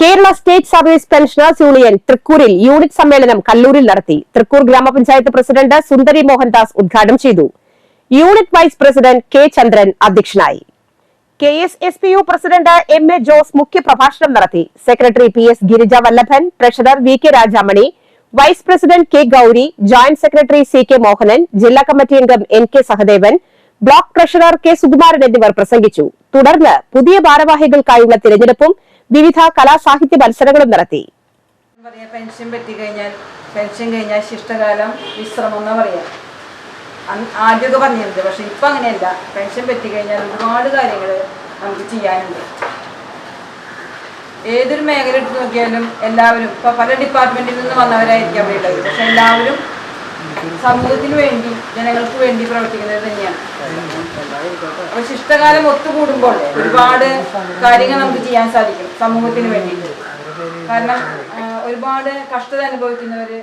Kerala state service pensioners union തൃക്കൂരിൽ unit സമ്മേളനം കല്ലൂരിൽ നടത്തി. തൃക്കൂർ ഗ്രാമപഞ്ചായത്ത് പ്രസിഡന്റ് സുന്ദരി മോഹൻദാസ് ഉദ്ഘാടനം ചെയ്തു. Unit vice president K Chandran അധ്യക്ഷനായി. KSSPU പ്രസിഡന്റ് MA ജോസ് മുഖ്യപ്രഭാഷണം നടത്തി. Secretary PS Girija Vallabhan, treasurer VK Rajamani, vice president K Gauri, joint secretary CK Mohanan, ജില്ലാ കമ്മിറ്റി അംഗം NK Sahadevan, block treasurer K Sukumaran എന്നിവർ പ്രസംഗിച്ചു. തുടർന്ന് പുതിയ ഭാരവാഹികൾക്കായുള്ള തിരഞ്ഞെടുപ്പും വിവിധ കലാസാഹിത്യ മത്സരങ്ങളും നടത്തി. പെൻഷൻ കഴിഞ്ഞാൽ ശിഷ്ടകാലം വിശ്രമം എന്ന് പറയാം. ആദ്യമൊക്കെ പറഞ്ഞിരുന്നത്, പക്ഷെ ഇപ്പം അങ്ങനെയല്ല. പെൻഷൻ പറ്റിക്കഴിഞ്ഞാൽ ഒരുപാട് കാര്യങ്ങൾ നമുക്ക് ചെയ്യാനുണ്ട്. ഏതൊരു മേഖല എടുത്ത് നോക്കിയാലും എല്ലാവരും ഇപ്പം പല ഡിപ്പാർട്ട്മെന്റിൽ നിന്ന് വന്നവരായിരിക്കാം അവിടെ ഉള്ളത്, പക്ഷെ എല്ലാവരും സമൂഹത്തിന് വേണ്ടി, ജനങ്ങൾക്ക് വേണ്ടി പ്രവർത്തിക്കുന്നത് തന്നെയാണ്. അപ്പൊ ശിഷ്ടകാലം ഒത്തുകൂടുമ്പോൾ ഒരുപാട് കാര്യങ്ങൾ നമുക്ക് ചെയ്യാൻ സാധിക്കും സമൂഹത്തിന് വേണ്ടിയിട്ട്. കാരണം ഒരുപാട് കഷ്ടത അനുഭവിക്കുന്നവര്